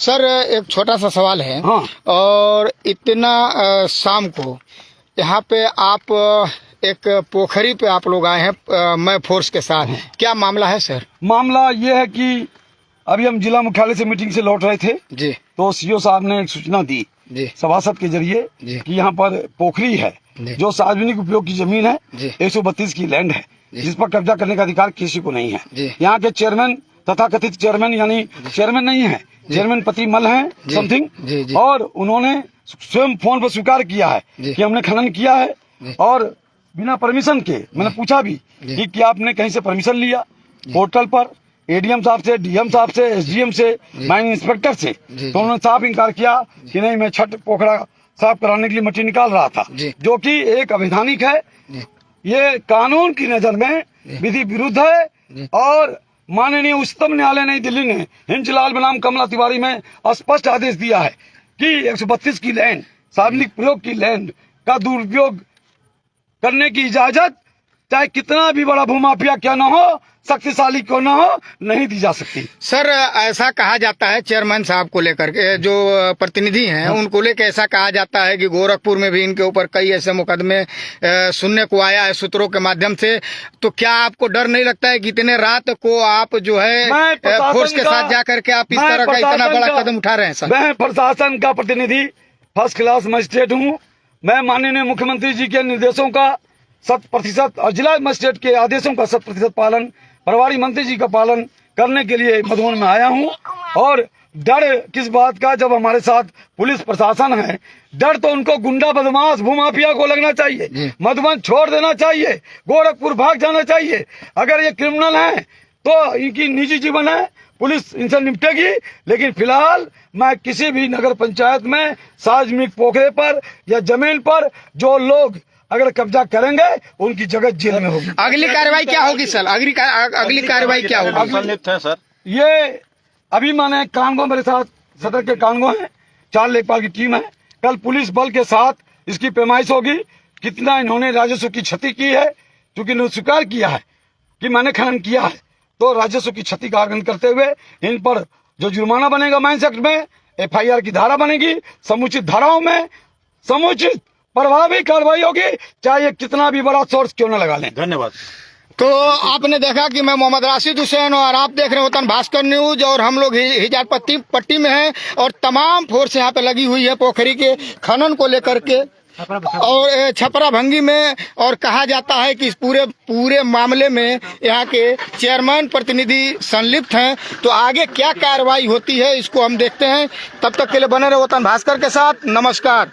Sir एक छोटा सा सवाल है। हाँ। और इतना शाम को यहाँ पे आप एक पोखरी पे आप लोग आए हैं मैं फोर्स के साथ, क्या मामला है सर? मामला ये है कि अभी हम जिला मुख्यालय से मीटिंग से लौट रहे थे जी। तो सीओ साहब ने एक सूचना दी जी। सभासद के जरिए कि यहाँ पर पोखरी है जो सार्वजनिक उपयोग की जमीन है, 132 की लैंड है जिस पर कब्जा करने का अधिकार किसी को नहीं है। यहाँ के चेयरमैन तथा कथित चेयरमैन यानी चेयरमैन नहीं है, चेयरमैन पति मल है समथिंग, और उन्होंने स्वयं फोन पर स्वीकार किया है कि हमने खनन किया है और बिना परमिशन के। मैंने पूछा भी कि क्या आपने कहीं से परमिशन लिया? पोर्टल पर एडीएम साहब से, डीएम साहब से, एसडीएम से, माइनिंग इंस्पेक्टर से, तो उन्होंने साफ इनकार किया कि नहीं, मैं छठ पोखरा साफ कराने के लिए मिट्टी निकाल रहा था, जो कि एक अवैधानिक है। ये कानून की नजर में विधि विरुद्ध है और माननीय उच्चतम न्यायालय नई दिल्ली ने हिंचलाल बनाम कमला तिवारी में स्पष्ट आदेश दिया है कि 132 की लैंड, सार्वजनिक प्रयोग की लैंड का दुरुपयोग करने की इजाजत चाहे कितना भी बड़ा भूमाफिया क्या ना हो, शक्तिशाली क्यों ना हो, नहीं दी जा सकती। सर ऐसा कहा जाता है चेयरमैन साहब को लेकर के, जो प्रतिनिधि हैं उनको लेकर ऐसा कहा जाता है कि गोरखपुर में भी इनके ऊपर कई ऐसे मुकदमे सुनने को आया है सूत्रों के माध्यम से। तो क्या आपको डर नहीं लगता है कि इतने रात को आप जो है फोर्स के साथ जाकर के आप इस तरह का इतना बड़ा कदम उठा रहे हैं? सर मैं प्रशासन का प्रतिनिधि, फर्स्ट क्लास मजिस्ट्रेट हूँ। मैं माननीय मुख्यमंत्री जी के निर्देशों का 100% और जिला मजिस्ट्रेट के आदेशों का 100% पालन, प्रभारी मंत्री जी का पालन करने के लिए मधुबन में आया हूं। और डर किस बात का, जब हमारे साथ पुलिस प्रशासन है, डर तो उनको गुंडा बदमाश भूमाफिया को लगना चाहिए। मधुबन छोड़ देना चाहिए, गोरखपुर भाग जाना चाहिए। अगर ये क्रिमिनल हैं तो इनकी निजी जीवन है, पुलिस इनसे निपटेगी। लेकिन फिलहाल मैं किसी भी नगर पंचायत में सार्वजनिक पोखरे पर या जमीन पर जो लोग अगर कब्जा करेंगे उनकी जगह जेल में होगी। अगली कार्रवाई क्या होगी सर? अगली कार्रवाई क्या होगी? सर ये अभी मैंने कानगो, मेरे साथ सदर के कानगो हैं, 4 लेखपाल की टीम है। कल पुलिस बल के साथ इसकी पैमाइश होगी कितना इन्होंने राजस्व की क्षति की है, क्योंकि इन्होंने स्वीकार किया है कि मैंने खनन किया है। तो राजस्व की क्षति का आकलन करते हुए इन पर जो जुर्माना बनेगा माइंस एक्ट में, FIR की धारा बनेगी, समुचित धाराओं में समुचित प्रभावी कार्रवाई होगी, चाहे कितना भी बड़ा सोर्स क्यों न लगा लें। धन्यवाद। तो आपने देखा कि मैं मोहम्मद राशिद हुसैन और आप देख रहे हो वतन भास्कर न्यूज, और हम लोग हिजाज पट्टी में हैं और तमाम फोर्स यहाँ पे लगी हुई है पोखरी के खनन को लेकर के और छपरा भंगी में। और कहा जाता है कि इस पूरे मामले में यहाँ के चेयरमैन प्रतिनिधि संलिप्त हैं। तो आगे क्या कार्रवाई होती है इसको हम देखते हैं। तब तक के लिए बने रहे वतन भास्कर के साथ। नमस्कार।